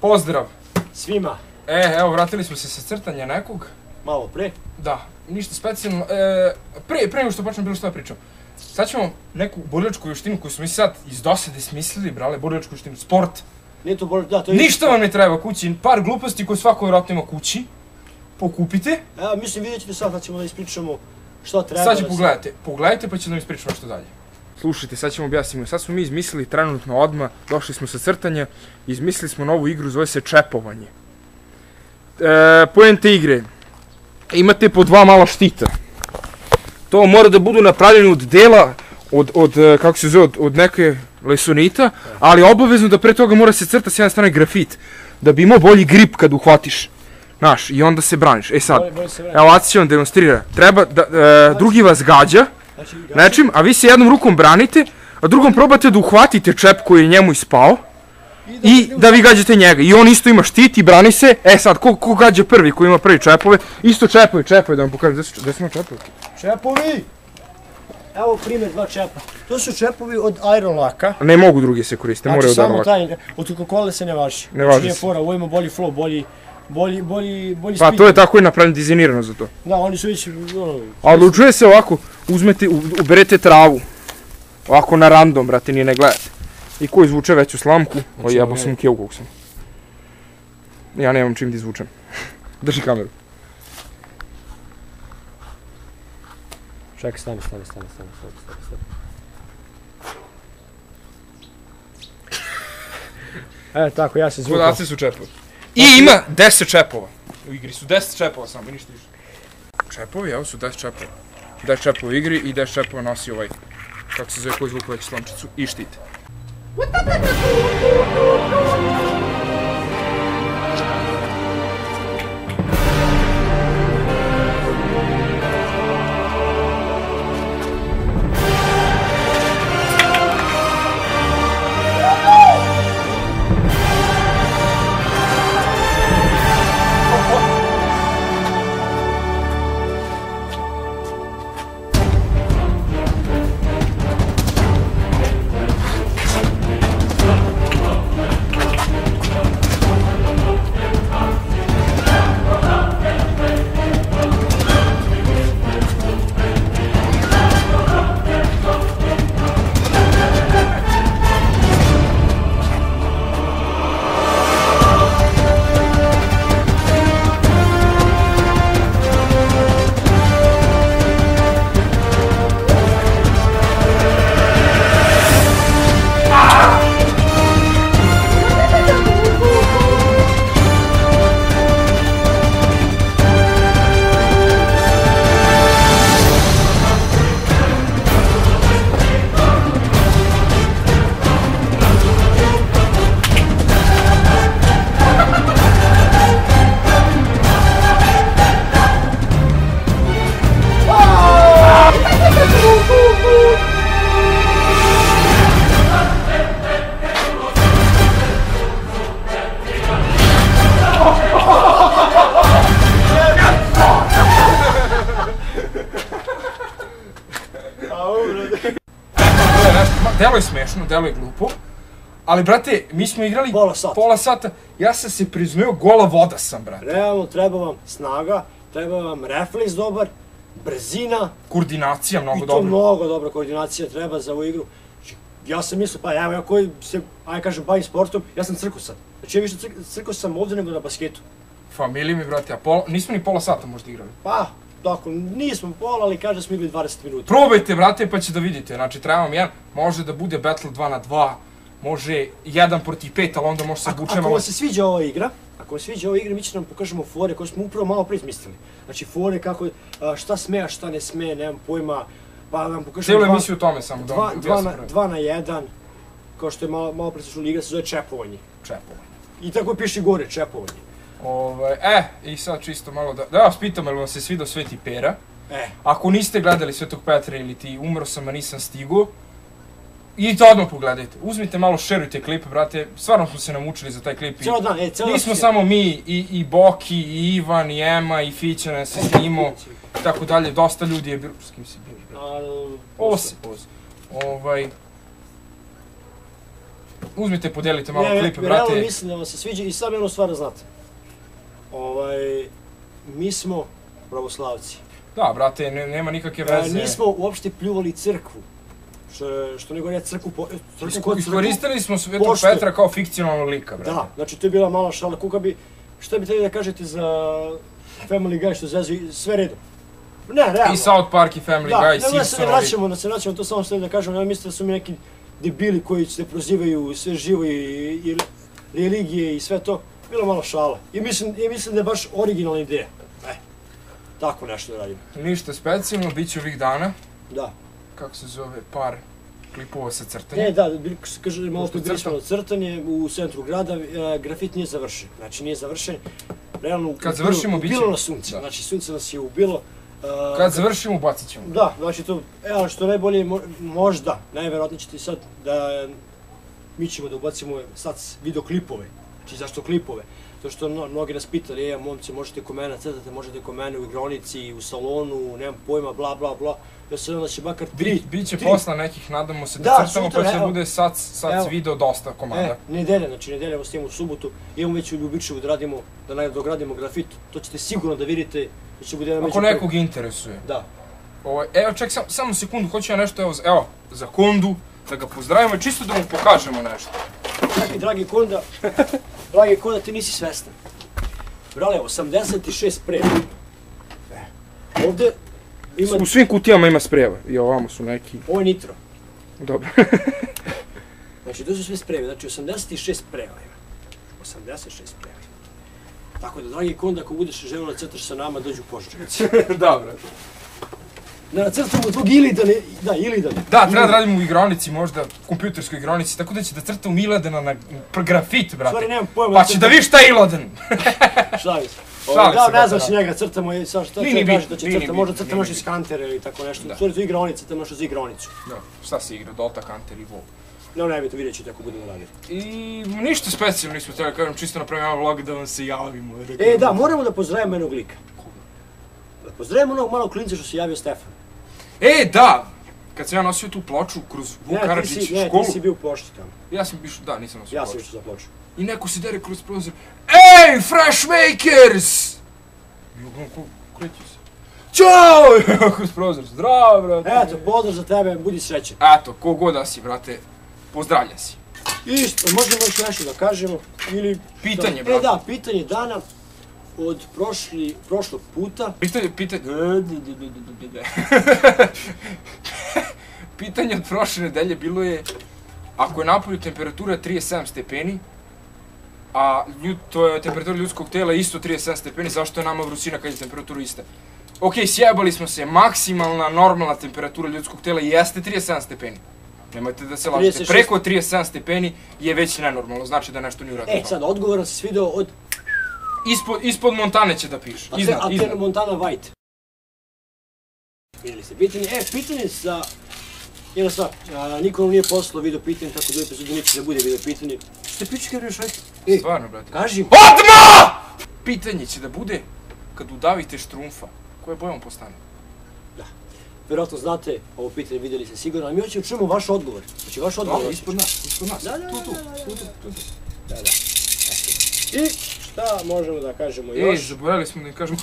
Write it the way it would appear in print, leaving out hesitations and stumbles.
Pozdrav svima. Evo, vratili smo se sa crtanja nekog. Malo pre. Da, ništa specijalno. Pre nego što počnem bilo što da pričam. Sad ćemo neku borilačku vještinu koju smo mi sad iz dosade smislili, brale, borilačku vještinu, sport. Nije to borilačka, da, to je... Ništa vam ne treba kući, par gluposti koje svako vjerojatno ima kući. Pokupite. Evo, mislim, vidjet ćete sad ćemo da ispričamo što treba. Sad će pogledajte pa će da mi ispričamo što dalje. Slušajte, sad ćemo objasnimo. Sad smo mi izmislili trenutno odmah, došli smo sa crtanja, izmislili smo novu igru, zove se čepovanje. Poente igre. Imate po dva mala štita. To mora da budu napravljeni od dela, kako se zove, od neke lesonita, ali obavezno da pre toga mora se crta s jedne strane grafit, da bi imao bolji grip kad uhvatiš. Znaš, i onda se braniš. E sad, evo Aci će vam demonstrira. Treba da drugi vas gađa nečim, a vi se jednom rukom branite, a drugom probate da uhvatite čep koji je njemu ispao i da vi gađate njega. I on isto ima štit i brani se. E sad, ko gađa prvi, ko ima prvi čepove, isto čepovi, da vam pokažem. Gde su čepovi? Čepovi! Evo primjer dva čepa. To su čepovi od Iron Laka. Ne mogu drugi se koriste, moraju od Iron Laka. Znači samo taj, od Coca-Cola se ne važi. Ne važi se. Nije fora, ovo ima bolji flow, bolji speed. Pa to je tako i napravljeno, dizajnirano za to. Da, oni su već... A odlučuje se ovako, uzmete, uberete travu. Ovako na random, brate, nije ne gledate. I ko izvuče veću slamku, o jebo sam kevu kog sam. Ja nemam čim da izvučem. Drži kameru. Čekaj, stani. Evo tako, ja se zvukao. Podaci su čepovi. I ima 10 čepova. U igri su 10 čepova samo, i ništa više. Čepovi, evo su 10 čepova. 10 čepova u igri i 10 čepova nosi ovaj, kako se zove, koji izvuku veću slamčicu i štit. Delo je smešno, delo je glupo, ali brate, mi smo igrali pola sata, ja sam se priznao, gola voda sam, brate. Realno, treba vam snaga, treba vam refleks dobar, brzina. Koordinacija mnogo dobra. I to mnogo dobra koordinacija treba za ovu igru. Ja sam mislio, pa evo, ja koji se, ajde kažem, bavim sportom, ja sam crko sad. Znači ja više crko sam ovdje nego na basketu. Familiji mi, brate, a nismo ni pola sata možda igrali. Pa, tako, nismo pola, ali kaže smo igrali 20 minuta. Probajte, brate, pa će da vidite. Znači, treba vam jedan, može da bude battle 2 na 2, može 1 protiv 5, ali onda može se vučemo. Ako vam se sviđa ova igra, mi će nam pokažemo fore koje smo upravo malo prije izmislili. Znači, fore kako, šta sme, a šta ne sme, nemam pojma, pa nam pokažemo... Cijelu emisiju o tome samo, da vam objasnim. 2 na 1, kao što je malo prije slušali igra, se zove čepovanje. I tako piše gore, čepovanje. I sad čisto malo da vas pitam, jel vam se svidao Sveti Pera? Ako niste gledali Svetog Petra ili ti umro sam, a nisam stigo, idite odmah pogledajte. Uzmite malo, šerujte klip, brate, stvarno smo se namučili za taj klip. Cijelo dan, nismo samo mi, i Boki, i Ivan, i Ema, i Fića nas se snimao. i tako dalje, dosta ljudi je bilo, s kim si bio? Ose. Uzmite, podelite malo klipe, brate. Realno mislim da vam se sviđa i sad jednu stvar da znate. Mi smo pravoslavci. Da, brate, nema nikakve veze. Nismo uopšte pljuvali crkvu. Što ne govorim, crkvu... Iskoristili smo Svetog Petra kao fikcionalnog lika, brate. Da, znači to je bila mala šala. Kuka bi... Šta bi trebali da kažete za Family Guy što zezu sve redom? Ne, realno. I South Park i Family Guy, Simpsonovi. Da se vraćamo, to samo što da kažem, ne mislite da su mi neki debili koji se prozivaju sve živo i religije i sve to. Bilo malo šala. I mislim da je baš originalna ideja. Tako nešto da radimo. Ništa specijalno, bit će ovih dana. Da. Kako se zove, par klipova sa crtanjem. Da, kaže, malo bili smo na crtanje u centru grada, grafit nije završen. Znači nije završen. Realno, kad završimo, bit će. Ubilo nas sunce, znači sunce nas je ubilo. Kad završimo, bacit ćemo. Da, znači to, evo što najbolje, možda, najverovatnije ćete sad da mi ćemo da ubacimo sad videoklipove. Znači zašto klipove? To što mnogi nas pitali, momci, možete ko mene crtate, možete ko mene u igronici, u salonu, nemam pojma, bla bla bla. Ja se da će makar tri. Biće posla nekih, nadamo se da crtamo, pa će bude sad video dosta komada. Nedelja, znači nedelja vas imamo u subotu, imamo već u Ljubičevu da radimo, da dogradimo grafit, to ćete sigurno da vidite. Ako nekog interesuje. Da. Evo ček, samo sekundu, hoću ja nešto, evo, za Kondu, da ga pozdravimo i čisto da mu pokažemo nešto. Čekaj, dragi Konda, ti nisi svestan. Brale, 86 sprejeva. Ovde ima... U svim kutijama ima sprejeva i ovamo su neki... Ovo je nitro. Dobro. Znači, to su sve sprejeve, znači 86 sprejeva ima. 86 sprejeva. Tako da, dragi Konda, ako budeš želeo da crtaš sa nama, dođu u Požarevac. Da, brate. Da nacrtamo tvog Ilidana, Ilidana. Da, treba da radimo u igronici, možda kompjuterskoj igronici, tako da će da crtam Ilidana na grafit, brate. Stvari, nemam pojma. Pa će da vidiš šta je Iladan. Šalim se. Da, ne znam si njega crtamo i sad šta će kaže da će crtamo, možda crtamo još iz Huntera ili tako nešto. Stvari, to je igronica, crtamo još za igronicu. Da, šta si igrao, Dota, Hunter i WoW. Ne bi to vidjet ćete ako budemo radili. I ništa specijalno nismo htjeli da kažem, čisto napravim jedan vlog da vam se javimo. Da, moramo da pozdravimo jednog lika. Da pozdravimo onog malog klinca što se javio Stefan. Da! Kad sam ja nosio tu ploču kroz Vuk Karadžić školu... Ne, ti si bio u pošti tamo. Ja sam išao, da, nisam nosio ploču. Ja sam išao za ploču. I neko se dere kroz prozor. Ej, Fresh Makers! I uglavnom, kreću se. Ćao! Kroz prozor, zdravo, brate. Eto, pozdrav za tebe, budi srećan. Eto, kogod da si, brate, pozdravlja si. Isto, možemo još nešto da kažemo, ili... Pitanje, brate. Da, pitanje dana od prošlog puta. Pitanje od prošle nedelje bilo je, ako je napolju temperatura 37 stepeni, a to je temperatura ljudskog tela isto 37 stepeni, zašto je nama vrućina kad je temperatura ista? Ok, sjebali smo se, maksimalna normalna temperatura ljudskog tela jeste 37 stepeni. Nemojte da se lažete, preko 37 stepeni je već nenormalno, znači da nešto nije uradio. Sad, odgovor se video od... Ispod Montane će da piše, iznad. A Montana White. Vidjeli ste pitanje, pitanje sa... Jedna stvar, niko nam nije poslao video pitanje, tako da u epizodu neće da bude video pitanje. Što te piče kada još ajte? Stvarno, brate. Kaži im. ODMAH! Pitanje će da bude, kad udavite štrumfa, koje boje on postane? Da. Vjerojatno znate, ovo pitanje vidjeli ste sigurno, ali mi hoćemo čujemo vaš odgovor. Znači, vaš odgovor. Da, ispod nas. Tu. Da. I šta možemo da kažemo još? Zaboravili smo da im kažemo...